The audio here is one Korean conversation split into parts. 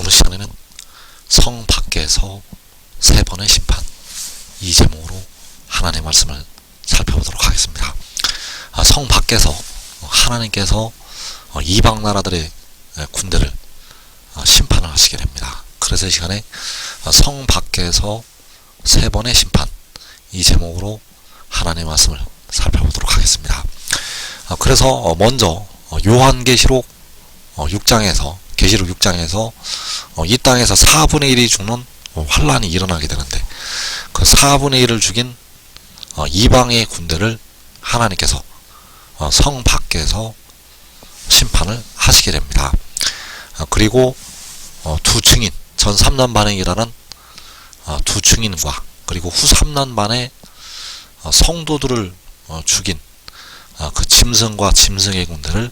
오늘 시간에는 성 밖에서 세 번의 심판, 이 제목으로 하나님의 말씀을 살펴보도록 하겠습니다. 성 밖에서 하나님께서 이방 나라들의 군대를 심판을 하시게 됩니다. 그래서 이 시간에 성 밖에서 세 번의 심판, 이 제목으로 하나님의 말씀을 살펴보도록 하겠습니다. 그래서 먼저 요한계시록 6장에서 계시록 6장에서 이 땅에서 4분의 1이 죽는 환란이 일어나게 되는데, 그 4분의 1을 죽인 이방의 군대를 하나님께서 성 밖에서 심판을 하시게 됩니다. 그리고 두 증인, 전 3년 반행이라는 두 증인과 그리고 후 3년 반에 성도들을 죽인 그 짐승과 짐승의 군대를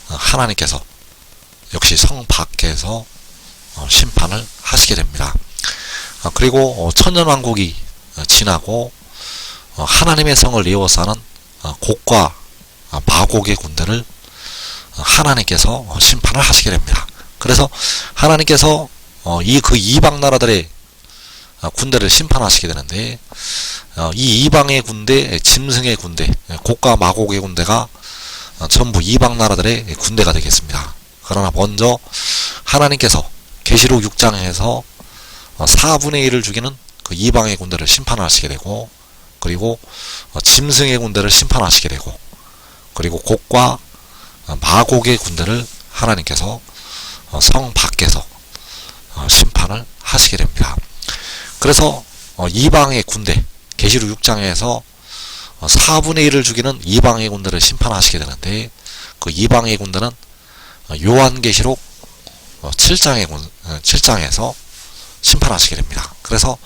하나님께서 역시 성 밖에서 심판을 하시게 됩니다. 그리고 천년왕국이 지나고 하나님의 성을 이어사는 곡과 마곡의 군대를 하나님께서 심판을 하시게 됩니다. 그래서 하나님께서 그 이방 나라들의 군대를 심판하시게 되는데, 이 이방의 군대, 짐승의 군대, 곡과 마곡의 군대가 전부 이방 나라들의 군대가 되겠습니다. 그러나 먼저 하나님께서 계시록 6장에서 4분의 1을 죽이는 그 이방의 군대를 심판하시게 되고, 그리고 짐승의 군대를 심판하시게 되고, 그리고 곡과 마곡의 군대를 하나님께서 성 밖에서 심판을 하시게 됩니다. 그래서 이방의 군대, 계시록 6장에서 4분의 1을 죽이는 이방의 군대를 심판하시게 되는데, 그 이방의 군대는 요한계시록 7장에서 심판하시게 됩니다. 그래서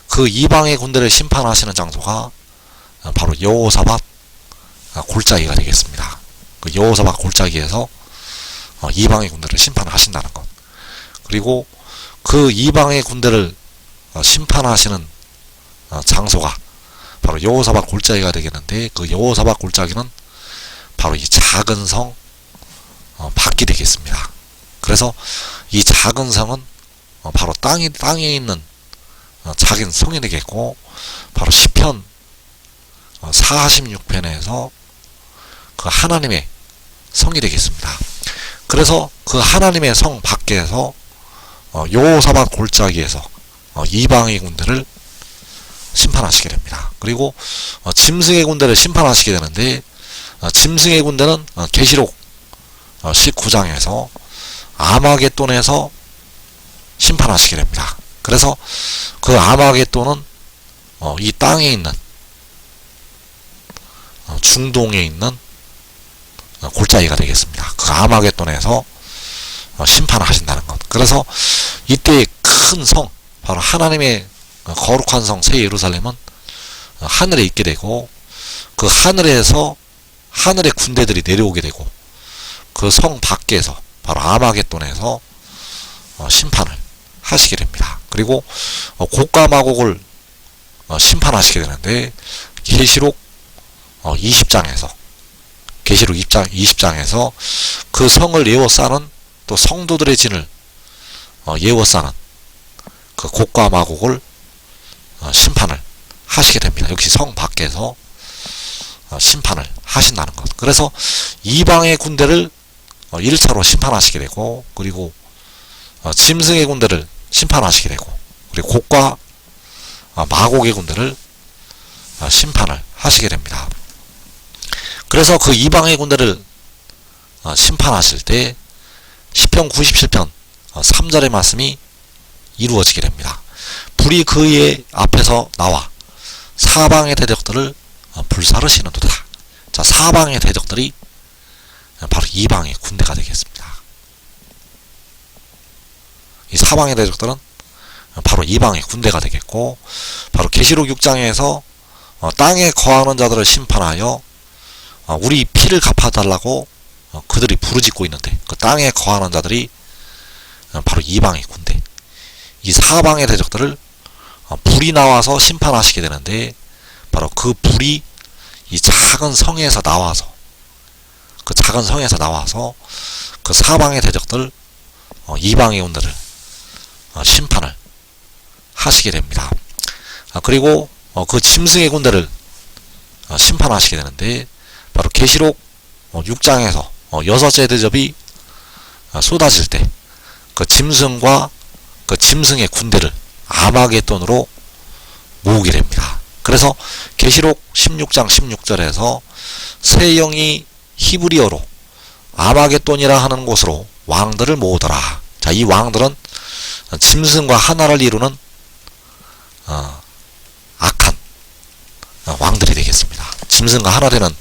그 이방의 군대를 심판하시는 장소가 바로 여호사밧 골짜기가 되겠습니다. 그 여호사밧 골짜기에서 이방의 군대를 심판하신다는 것, 그리고 그 이방의 군대를 심판하시는 장소가 바로 여호사밧 골짜기가 되겠는데, 그 여호사밧 골짜기는 바로 이 작은 성 밖이 되겠습니다. 그래서 이 작은 성은 바로 땅에 있는 작은 성이 되겠고, 바로 시편 46편에서 그 하나님의 성이 되겠습니다. 그래서 그 하나님의 성 밖에서 여호사밧 골짜기에서 이방의 군대를 심판하시게 됩니다. 그리고 짐승의 군대를 심판하시게 되는데, 짐승의 군대는 계시록 19장에서 아마겟돈에서 심판하시게 됩니다. 그래서 그 아마겟돈은 이 땅에 있는 중동에 있는 골짜기가 되겠습니다. 그 아마겟돈에서 심판을 하신다는 것. 그래서 이때 큰 성, 바로 하나님의 거룩한 성 새 예루살렘은 하늘에 있게 되고, 그 하늘에서 하늘의 군대들이 내려오게 되고, 그 성 밖에서 바로 아마겟돈에서 심판을 하시게 됩니다. 그리고 곡과 마곡을 심판하시게 되는데, 계시록 20장에서 계시록 20장에서 그 성을 에워싸는, 또 성도들의 진을 에워싸는 그 곡과 마곡을 심판을 하시게 됩니다. 역시 성 밖에서 심판을 하신다는 것. 그래서 이방의 군대를 1차로 심판하시게 되고, 그리고 짐승의 군대를 심판하시게 되고, 그리고 곡과 마곡의 군대를 심판을 하시게 됩니다. 그래서 그 이방의 군대를 심판하실 때 시편 97편 3절의 말씀이 이루어지게 됩니다. 불이 그의 앞에서 나와 사방의 대적들을 불사르시는도다. 자, 사방의 대적들이 바로 이방의 군대가 되겠습니다. 이 사방의 대적들은 바로 이방의 군대가 되겠고, 바로 계시록 6장에서 땅에 거하는 자들을 심판하여 우리 피를 갚아달라고 그들이 부르짖고 있는데, 그 땅에 거하는 자들이 바로 이방의 군대, 이 사방의 대적들을 불이 나와서 심판하시게 되는데, 바로 그 불이 이 작은 성에서 나와서, 그 작은 성에서 나와서 그 사방의 대적들 이방의 군대를 심판을 하시게 됩니다. 그리고 그 짐승의 군대를 심판하시게 되는데, 바로 계시록 6장에서 여섯째 대접이 쏟아질 때 그 짐승과 그 짐승의 군대를 아마겟돈으로 모으게 됩니다. 그래서 계시록 16장 16절에서 새 영이 히브리어로 아마겟돈이라 하는 곳으로 왕들을 모으더라. 자, 이 왕들은 짐승과 하나를 이루는 악한 왕들이 되겠습니다. 짐승과 하나 되는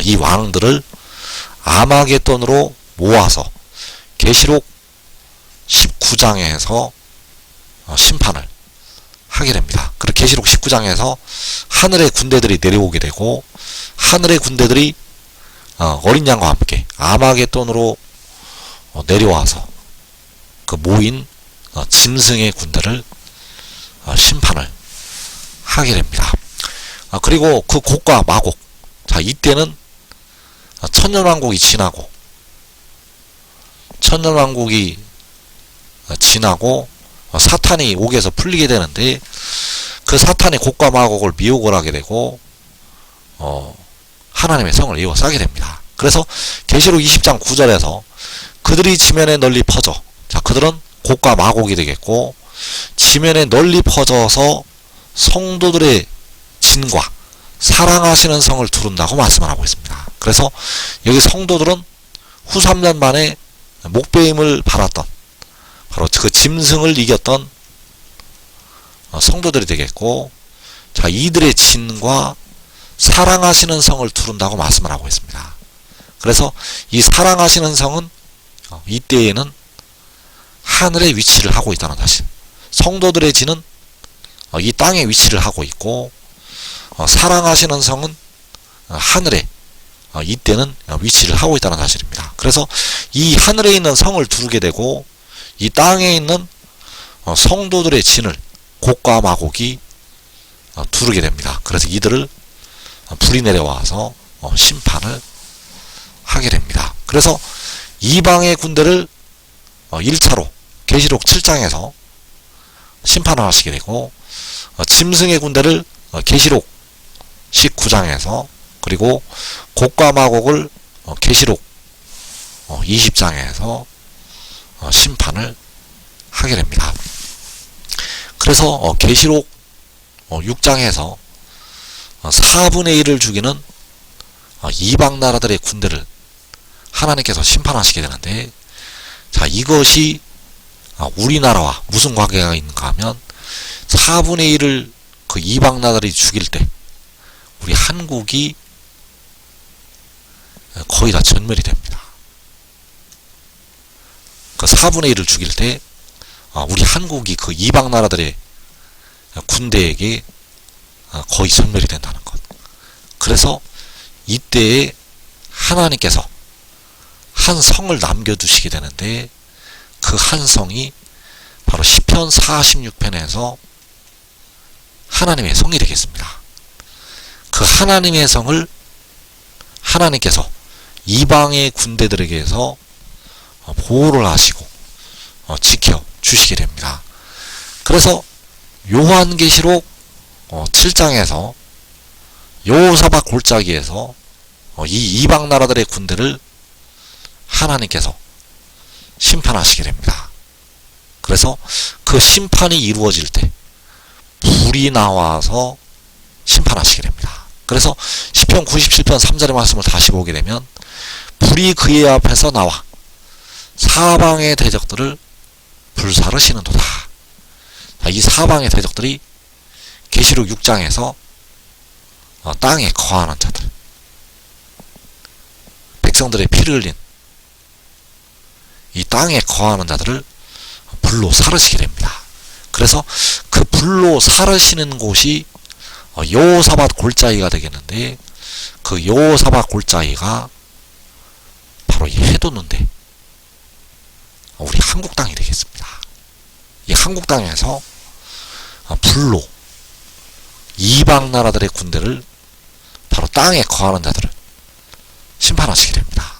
이 왕들을 아마겟돈으로 모아서 계시록 19장에서 심판을 하게 됩니다. 그리고 계시록 19장에서 하늘의 군대들이 내려오게 되고, 하늘의 군대들이 어린 양과 함께 아마겟돈으로 내려와서 그 모인 짐승의 군대를 심판을 하게 됩니다. 그리고 그 곡과 마곡, 자, 이때는 천년왕국이 지나고, 천년왕국이 지나고 사탄이 옥에서 풀리게 되는데, 그 사탄이 곡과 마곡을 미혹을 하게 되고 하나님의 성을 에워싸게 됩니다. 그래서 계시록 20장 9절에서 그들이 지면에 널리 퍼져, 자, 그들은 곡과 마곡이 되겠고, 지면에 널리 퍼져서 성도들의 진과 사랑하시는 성을 두른다고 말씀을 하고 있습니다. 그래서 여기 성도들은 후 3년 만에 목배임을 받았던 바로 그 짐승을 이겼던 성도들이 되겠고, 자, 이들의 진과 사랑하시는 성을 두른다고 말씀을 하고 있습니다. 그래서 이 사랑하시는 성은 이때에는 하늘에 위치를 하고 있다는 사실, 성도들의 진은 이 땅에 위치를 하고 있고, 사랑하시는 성은 하늘에 이때는 위치를 하고 있다는 사실입니다. 그래서 이 하늘에 있는 성을 두르게 되고, 이 땅에 있는 성도들의 진을 곡과 마곡이 두르게 됩니다. 그래서 이들을 불이 내려와서 심판을 하게 됩니다. 그래서 이방의 군대를 1차로 계시록 7장에서 심판을 하시게 되고, 짐승의 군대를 계시록 19장에서, 그리고 곡과 마곡을 계시록 20장에서 심판을 하게 됩니다. 그래서 계시록 6장에서 4분의 1을 죽이는 이방 나라들의 군대를 하나님께서 심판하시게 되는데, 자, 이것이 우리나라와 무슨 관계가 있는가 하면, 4분의 1을 그 이방 나라들이 죽일 때 우리 한국이 거의 다 전멸이 됩니다. 그 4분의 1을 죽일 때 우리 한국이 그 이방 나라들의 군대에게 거의 전멸이 된다는 것. 그래서 이때에 하나님께서 한 성을 남겨두시게 되는데, 그 한 성이 바로 시편 46편에서 하나님의 성이 되겠습니다. 그 하나님의 성을 하나님께서 이방의 군대들에게서 보호를 하시고 지켜 주시게 됩니다. 그래서 요한계시록 7장에서 여호사밧 골짜기에서 이 이방 나라들의 군대를 하나님께서 심판하시게 됩니다. 그래서 그 심판이 이루어질 때 불이 나와서 심판하시게 됩니다. 그래서 시편 97편 3절의 말씀을 다시 보게 되면, 불이 그의 앞에서 나와 사방의 대적들을 불사르시는도다. 이 사방의 대적들이 계시록 6장에서 땅에 거하는 자들, 백성들의 피를 흘린 이 땅에 거하는 자들을 불로 사르시게 됩니다. 그래서 그 불로 사르시는 곳이 여호사밧 골짜기가 되겠는데, 그 여호사밧 골짜기가 바로 이 해돋는데 우리 한국 땅이 되겠습니다. 이 한국 땅에서 불로 이방 나라들의 군대를, 바로 땅에 거하는 자들을 심판하시게 됩니다.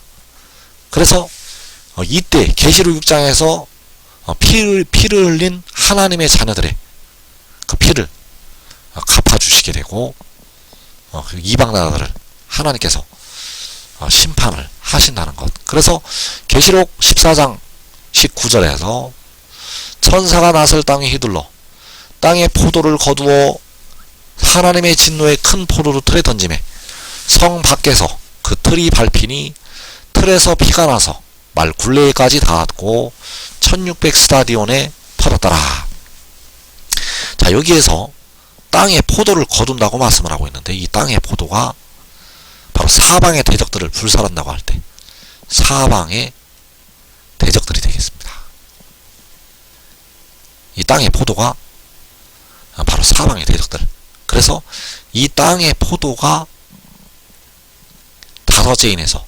그래서 이때 계시록 6장에서 피를 흘린 하나님의 자녀들의 그 피를 갚아주시게 되고, 그 이방 나라들을 하나님께서 심판을 하신다는 것. 그래서 계시록 14장 19절에서 천사가 낫을 땅에 휘둘러 땅에 포도를 거두어 하나님의 진노의 큰 포도주 틀에 던짐에 성 밖에서 그 틀이 밟히니 틀에서 피가 나서 말 굴레까지 닿았고 1600 스타디온에 터졌더라. 자, 여기에서 땅에 포도를 거둔다고 말씀을 하고 있는데, 이 땅의 포도가 바로 사방의 대적들을 불살한다고 할 때 사방의 대적들이 되겠습니다. 이 땅의 포도가 바로 사방의 대적들. 그래서 이 땅의 포도가 다섯째 인에서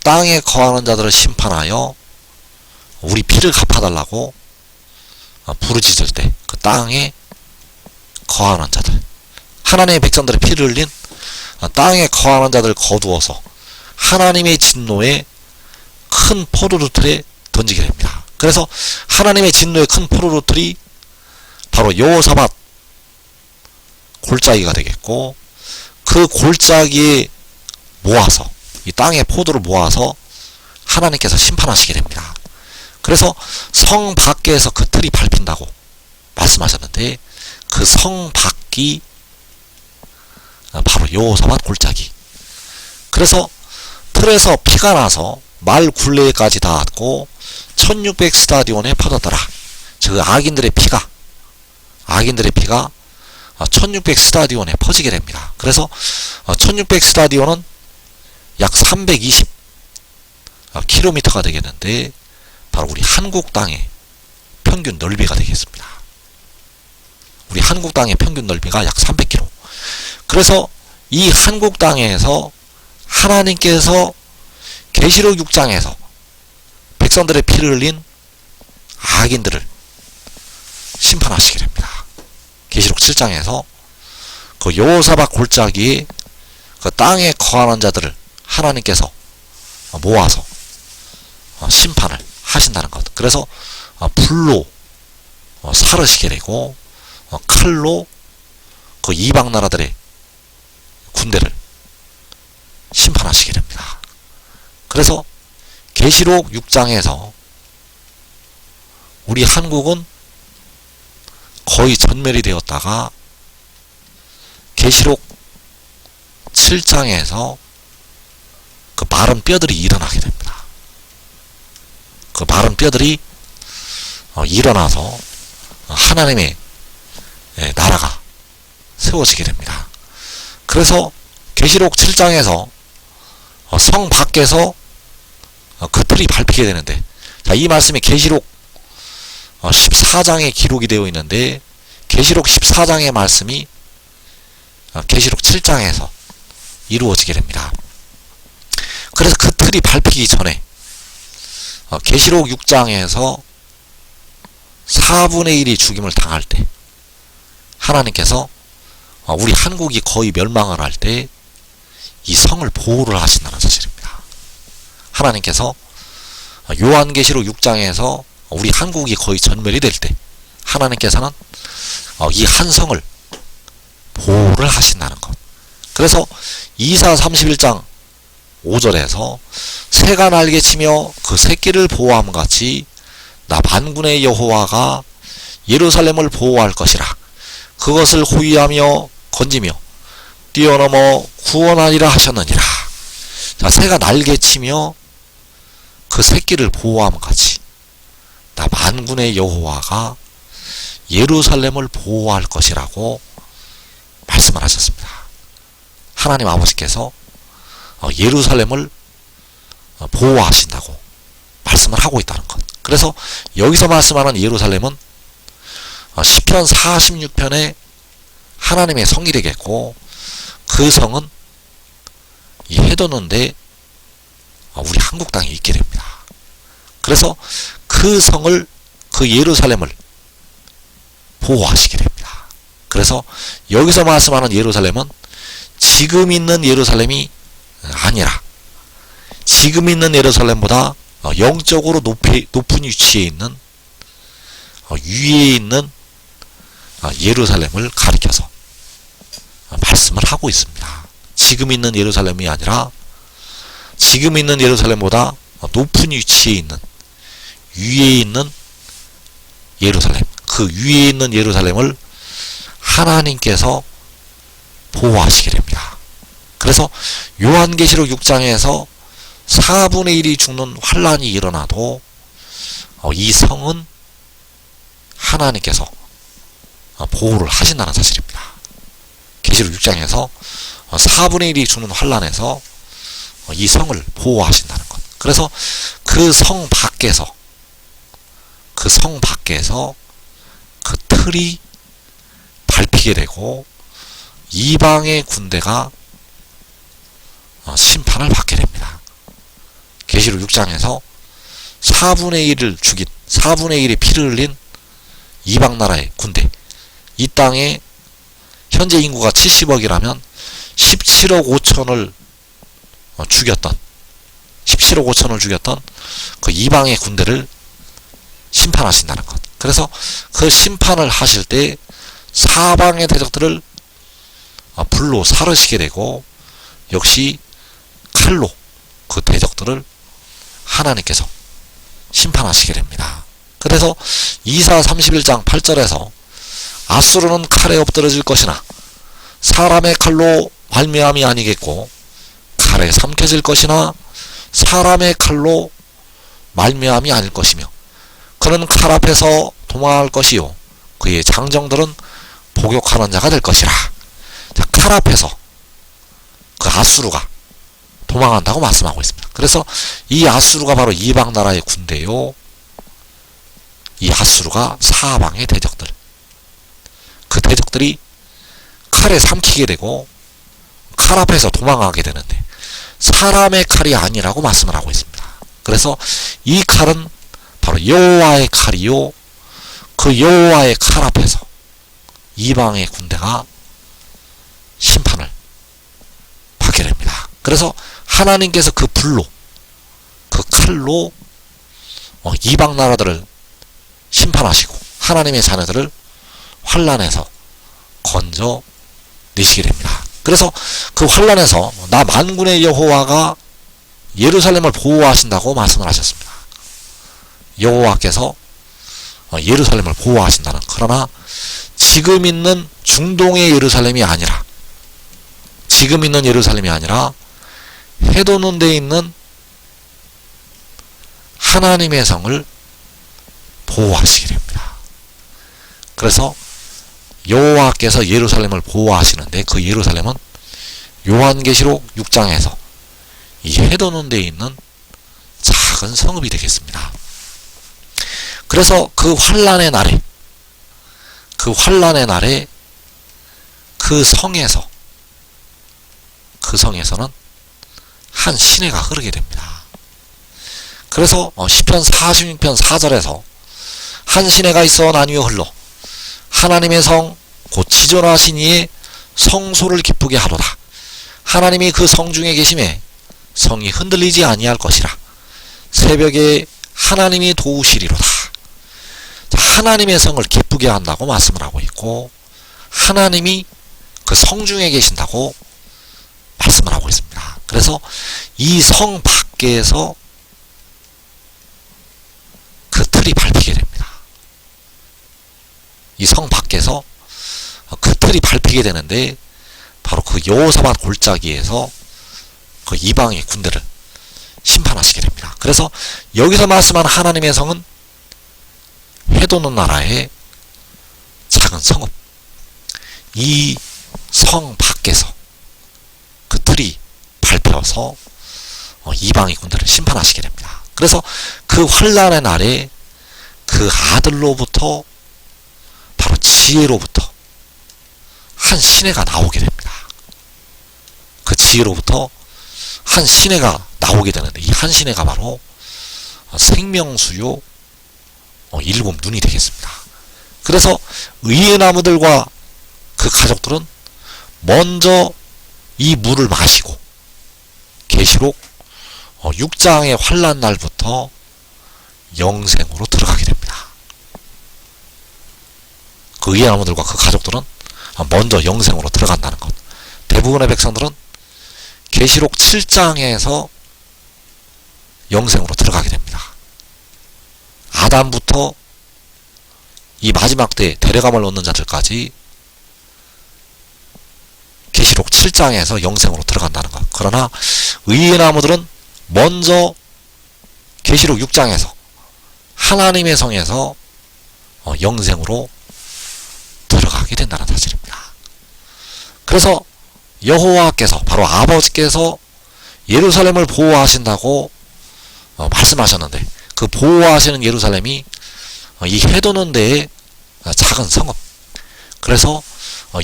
땅에 거하는 자들을 심판하여 우리 피를 갚아달라고 부르짖을 때 그 땅에 거하는 자들, 하나님의 백성들의 피를 흘린 땅에 거하는 자들을 거두어서 하나님의 진노의 큰 포도주 틀에 던지게 됩니다. 그래서 하나님의 진노의 큰 포도주 틀이 바로 여호사밧 골짜기가 되겠고, 그 골짜기에 모아서 이 땅의 포도를 모아서 하나님께서 심판하시게 됩니다. 그래서 성 밖에서 그 틀이 밟힌다고 말씀하셨는데, 그 성 밖이 바로 여호사밧 골짜기. 그래서 틀에서 피가 나서 말 굴레까지 닿았고 1600 스타디온에 퍼졌더라. 즉 악인들의 피가 1600 스타디온에 퍼지게 됩니다. 그래서 1600 스타디온은 약 320 킬로미터가 되겠는데, 바로 우리 한국 땅의 평균 넓이가 되겠습니다. 우리 한국 땅의 평균 넓이가 약 300km. 그래서 이 한국 땅에서 하나님께서 계시록 6장에서 백성들의 피를 흘린 악인들을 심판하시게 됩니다. 계시록 7장에서 그 여호사밧 골짜기에 그 땅에 거하는 자들을 하나님께서 모아서 심판을 하신다는 것. 그래서 불로 사르시게 되고 칼로 그 이방 나라들의 군대를 심판하시게 됩니다. 그래서 계시록 6장에서 우리 한국은 거의 전멸이 되었다가 계시록 7장에서 그 마른 뼈들이 일어나게 됩니다. 그 마른 뼈들이 일어나서 하나님의 나라가 세워지게 됩니다. 그래서 계시록 7장에서 성 밖에서 그 틀이 밟히게 되는데, 자, 이 말씀이 계시록 14장에 기록이 되어 있는데, 계시록 14장의 말씀이 계시록 7장에서 이루어지게 됩니다. 그래서 그 틀이 밟히기 전에 계시록 6장에서 4분의 1이 죽임을 당할 때 하나님께서 우리 한국이 거의 멸망을 할 때 이 성을 보호를 하신다는 사실입니다. 하나님께서 요한계시록 6장에서 우리 한국이 거의 전멸이 될 때 하나님께서는 이 한 성을 보호를 하신다는 것. 그래서 이사 31장 5절에서 새가 날개치며 그 새끼를 보호함 같이 나 만군의 여호와가 예루살렘을 보호할 것이라. 그것을 호위하며 건지며 뛰어넘어 구원하리라 하셨느니라. 자, 새가 날개치며 그 새끼를 보호함 같이 나 만군의 여호와가 예루살렘을 보호할 것이라고 말씀을 하셨습니다. 하나님 아버지께서 예루살렘을 보호하신다고 말씀을 하고 있다는 것. 그래서 여기서 말씀하는 예루살렘은 시편 46편에 하나님의 성이 되겠고, 그 성은 이 해돋는데 우리 한국 땅에 있게 됩니다. 그래서 그 성을, 그 예루살렘을 보호하시게 됩니다. 그래서 여기서 말씀하는 예루살렘은 지금 있는 예루살렘이 아니라 지금 있는 예루살렘보다 영적으로 높은 위치에 있는 위에 있는 예루살렘을 가리켜서 말씀을 하고 있습니다. 지금 있는 예루살렘이 아니라 지금 있는 예루살렘보다 높은 위치에 있는 위에 있는 예루살렘, 그 위에 있는 예루살렘을 하나님께서 보호하시게 됩니다. 그래서 요한계시록 6장에서 4분의 1이 죽는 환란이 일어나도 이 성은 하나님께서 보호를 하신다는 사실입니다. 계시록 6장에서 4분의 1이 죽는 환란에서 이 성을 보호하신다는 것. 그래서 그 성 밖에서 그 틀이 밟히게 되고 이방의 군대가 심판을 받게 됩니다. 계시록 6장에서 4분의 1을 죽인 4분의 1의 피를 흘린 이방 나라의 군대, 이 땅에 현재 인구가 70억이라면 17억 5천을 죽였던 17억 5천을 죽였던 그 이방의 군대를 심판하신다는 것. 그래서 그 심판을 하실 때 사방의 대적들을 불로 사르시게 되고 역시 칼로 그 대적들을 하나님께서 심판하시게 됩니다. 그래서 이사 31장 8절에서 아수르는 칼에 엎드러질 것이나 사람의 칼로 말미암이 아니겠고 칼에 삼켜질 것이나 사람의 칼로 말미암이 아닐 것이며 그는 칼 앞에서 도망할 것이요 그의 장정들은 복역하는 자가 될 것이라. 자, 칼 앞에서 그 아수르가 도망한다고 말씀하고 있습니다. 그래서 이 아수르가 바로 이방 나라의 군대요, 이 아수르가 사방의 대적들, 그 대적들이 칼에 삼키게 되고 칼 앞에서 도망하게 되는데 사람의 칼이 아니라고 말씀을 하고 있습니다. 그래서 이 칼은 바로 여호와의 칼이요 그 여호와의 칼 앞에서 이방의 군대가 심판을 받게 됩니다. 그래서 하나님께서 그 불로 그 칼로 이방 나라들을 심판하시고 하나님의 자녀들을 환란에서 건져 내시게 됩니다. 그래서 그 환란에서 나 만군의 여호와가 예루살렘을 보호하신다고 말씀을 하셨습니다. 여호와께서 예루살렘을 보호하신다는, 그러나 지금 있는 중동의 예루살렘이 아니라 지금 있는 예루살렘이 아니라 해돋는 데 있는 하나님의 성을 보호하시게 됩니다. 그래서 여호와께서 예루살렘을 보호하시는데 그 예루살렘은 요한계시록 6장에서 이 해돋는 데 있는 작은 성읍이 되겠습니다. 그래서 그 환란의 날에 그 성에서는 한 시내가 흐르게 됩니다. 그래서 시편 46편 4절에서 한 시내가 있어 나뉘어 흘러 하나님의 성 곧 지존하신 이의 성소를 기쁘게 하도다. 하나님이 그 성 중에 계심에 성이 흔들리지 아니할 것이라. 새벽에 하나님이 도우시리로다. 하나님의 성을 기쁘게 한다고 말씀을 하고 있고 하나님이 그 성 중에 계신다고 말씀을 하고 있습니다. 그래서 이 성 밖에서 그 틀이 밟히게 됩니다. 이 성 밖에서 그 틀이 밟히게 되는데 바로 그 여호사밧 골짜기에서 그 이방의 군대를 심판하시게 됩니다. 그래서 여기서 말씀한 하나님의 성은 해돋는 나라의 작은 성읍, 이 성 밖에서 그 틀이 밟혀서 이방의 군대를 심판하시게 됩니다. 그래서 그 환란의 날에 그 아들로부터 바로 지혜로부터 한 시내가 나오게 됩니다. 그 지혜로부터 한 시내가 나오게 되는데 이 한 시내가 바로 생명수요 7 눈이 되겠습니다. 그래서 의의 나무들과 그 가족들은 먼저 이 물을 마시고 계시록 6장의 환란 날부터 영생으로 들어가게 됩니다. 그 의의 나무들과 그 가족들은 먼저 영생으로 들어간다는 것. 대부분의 백성들은 계시록 7장에서 영생으로 들어가게 됩니다. 아담부터 이 마지막 때 데려감을 얻는 자들까지 계시록 7장에서 영생으로 들어간다는 것. 그러나 의의 나무들은 먼저 계시록 6장에서 하나님의 성에서 영생으로 들어가게 된다는 사실입니다. 그래서 여호와께서, 바로 아버지께서 예루살렘을 보호하신다고 말씀하셨는데, 그 보호하시는 예루살렘이 이 해도는 데의 작은 성읍. 그래서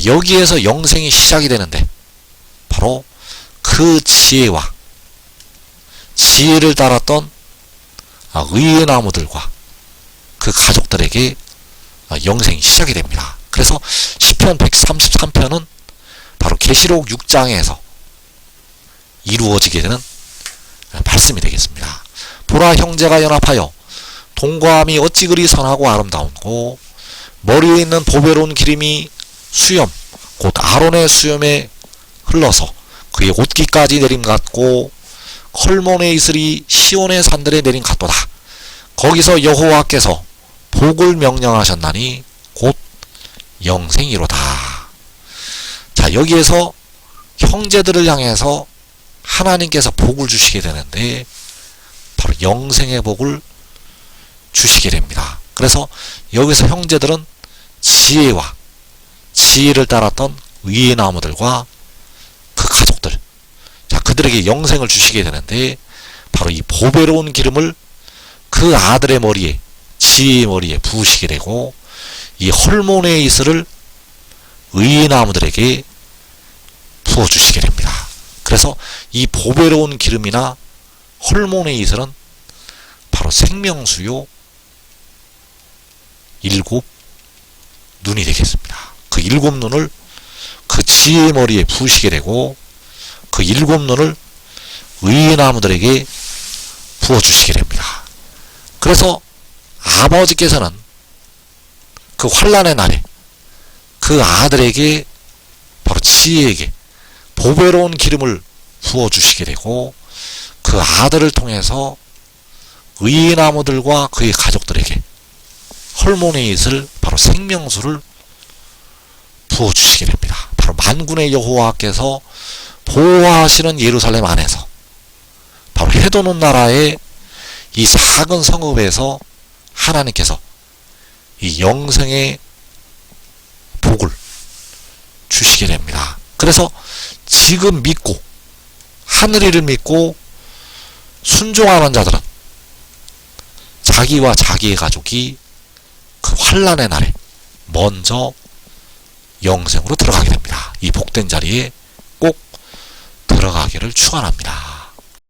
여기에서 영생이 시작이 되는데, 바로 그 지혜와 지혜를 따랐던 의의 나무들과 그 가족들에게 영생이 시작이 됩니다. 그래서 시편 133편은 바로 계시록 6장에서 이루어지게 되는 말씀이 되겠습니다. 보라, 형제가 연합하여 동거함이 어찌 그리 선하고 아름다운고, 머리에 있는 보배로운 기름이 수염 곧 아론의 수염에 흘러서 그의 옷깃까지 내림 같고, 헐몬의 이슬이 시온의 산들에 내림 같도다. 거기서 여호와께서 복을 명령하셨나니 곧 영생이로다. 자, 여기에서 형제들을 향해서 하나님께서 복을 주시게 되는데, 바로 영생의 복을 주시게 됩니다. 그래서 여기서 형제들은 지혜와 지혜를 따랐던 의의 나무들과 그 가족들, 자, 그들에게 영생을 주시게 되는데, 바로 이 보배로운 기름을 그 아들의 머리에, 지혜의 머리에 부으시게 되고, 이 헐몬의 이슬을 의의 나무들에게 부어주시게 됩니다. 그래서 이 보배로운 기름이나 헐몬의 이슬은 바로 생명수요 7 눈이 되겠습니다. 그 7 눈을 그 지혜의 머리에 부으시게 되고, 그 7 눈을 의의 나무들에게 부어주시게 됩니다. 그래서 아버지께서는 그 환난의 날에 그 아들에게, 바로 지혜에게 보배로운 기름을 부어주시게 되고, 그 아들을 통해서 의의 나무들과 그의 가족들에게 헐몬의 이슬, 바로 생명수를 부어주시게 됩니다. 바로 만군의 여호와께서 보호하시는 예루살렘 안에서, 바로 해도는 나라의 이 작은 성읍에서 하나님께서 이 영생의 복을 주시게 됩니다. 그래서 지금 믿고 하늘이를 믿고 순종하는 자들은 자기와 자기의 가족이 그 환난의 날에 먼저 영생으로 들어가게 됩니다. 이 복된 자리에 꼭 들어가기를 축원합니다.